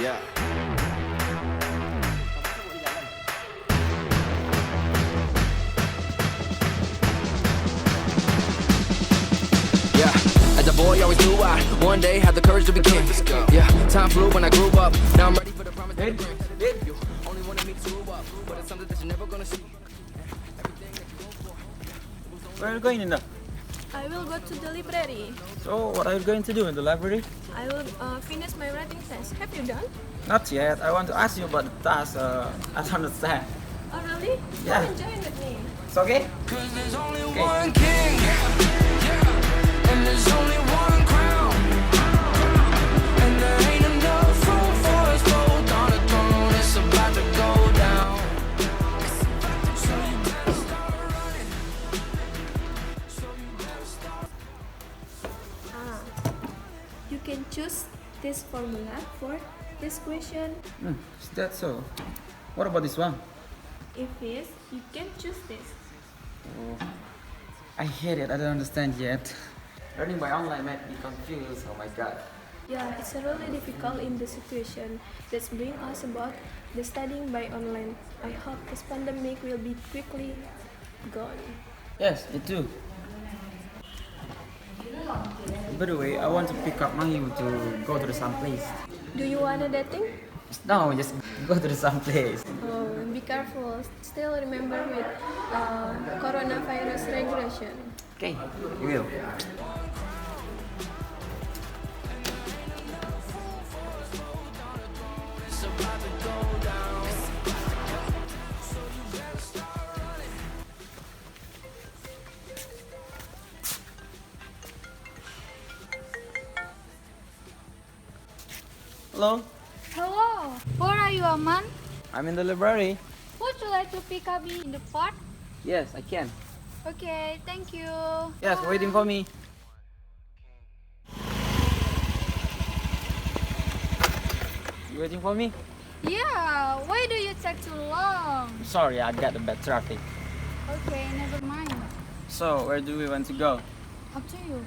Yeah. Yeah, as a boy, always knew I one day had the courage to be king. Yeah, time flew when I grew up. Now I'm ready for the promise that it brings. You only wanted me to grow up, but it's something that you're never gonna see. Where are you going in the? I will go to the library. So, what are you going to do in the library? I will finish my writing test. Have you done? Not yet. I want to ask you about the task. I don't understand. Oh really? Yeah. Come and join with me. It's okay? Cause there's only Okay. one king, and there's only one crown, and there ain't enough room for us both on the throne. It's about to go down. So you better start running. So you better start. You can choose this formula for this question. Is that so? What about this one? If yes, you can choose this. Oh, I hate it. I don't understand yet. Learning by online might be confused. Oh my god. Yeah, it's really difficult in the situation that's bring us about the studying by online. I hope this pandemic will be quickly gone. Yes, me too. By the way, I want to pick up Mayu to go to the some place. Do you wanna dating? No, just go to the some place. Oh, be careful. Still remember with coronavirus regulation. Okay, we will. It's about to go down. So you better start running. Hello, Hello, where are you, Aman? I'm in the library. Would you like to pick up me in the park? Yes, I can. Okay, thank you. Yes, Bye. waiting for me. You waiting for me? Yeah, why do you take too long? Sorry, I got the bad traffic. Okay, never mind. So, where do we want to go? Up to you.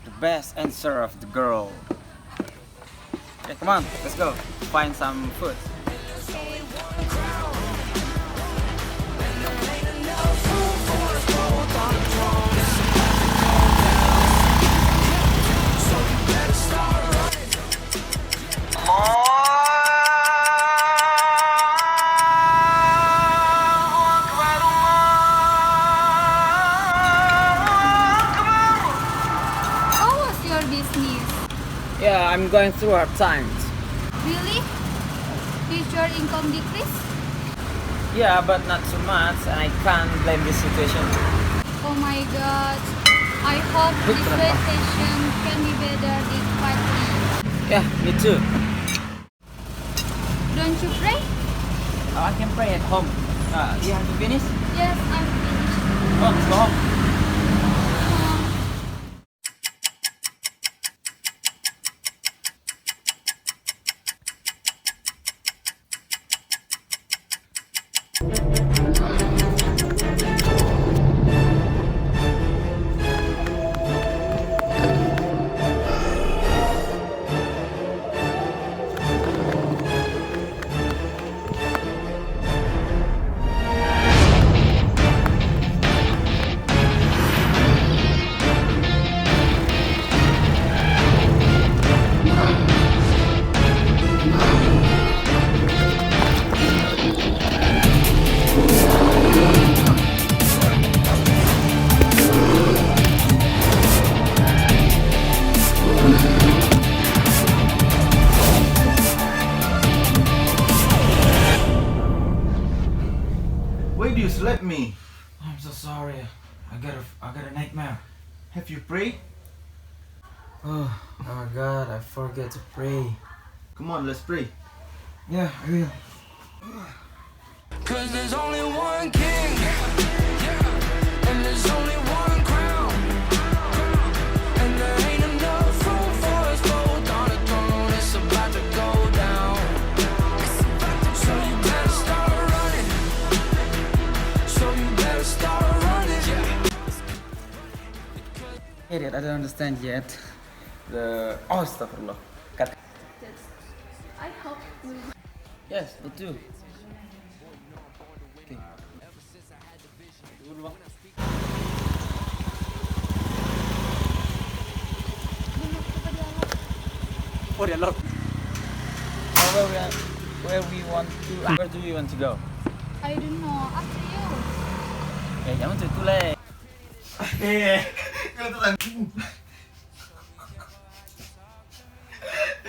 The best answer of the girl. Okay, come on, let's go. Find some food. Okay. How was your business? Yeah, I'm going through hard times. Really? Did your income decrease? Yeah, but not too much, and I can't blame this situation. Oh my god. I hope this vacation can be better this quietly. Yeah, me too. Don't you pray? I can pray at home. You have to finish? Yes, I'm finished. Oh, let's go home. Why do you slap me? I'm so sorry. I got a nightmare. Have you prayed? Oh my god, I forget to pray. Come on, let's pray. Yeah, I will. Cause there's only one king, and there's only one crown, and there ain't enough room for us both on the throne. It's about to go down. So you better start running. So you better start running. Hate it, I don't understand yet. Oh, astaghfirullah. Cut. I hope we'll Yes, me too. Okay. Tunggu dulu, Bang. Oh, dia lock. Where do we want to go? I don't know. Up to you. Jangan tutup.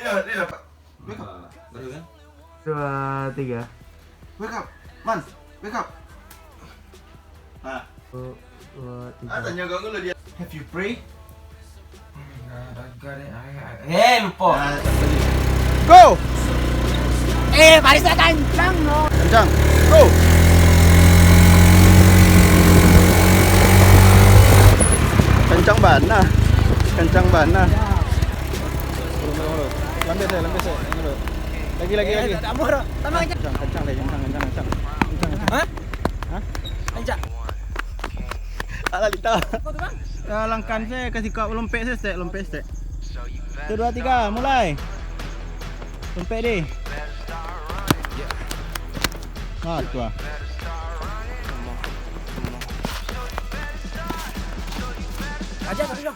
Dia dapat. Wake up. Baru kan? 2, 3. Wake up. Man, wake up. Nah, 2, 3. tanya kau dulu dia. Have you pray? Lupa. Go! Barisnya kencang no. Kencang. Go! Kencang bana. Kencang bana. Lambat saya. Lagi. Tambah aja. Kencang deh, kencang. Hah? Kencang. Alah Lita. Kau tuh, Bang? Langkan saya kasih kau lompat saya, lompat. 1, 2, 3, mulai. Lompat deh. Tu ah. Aja tadi dong.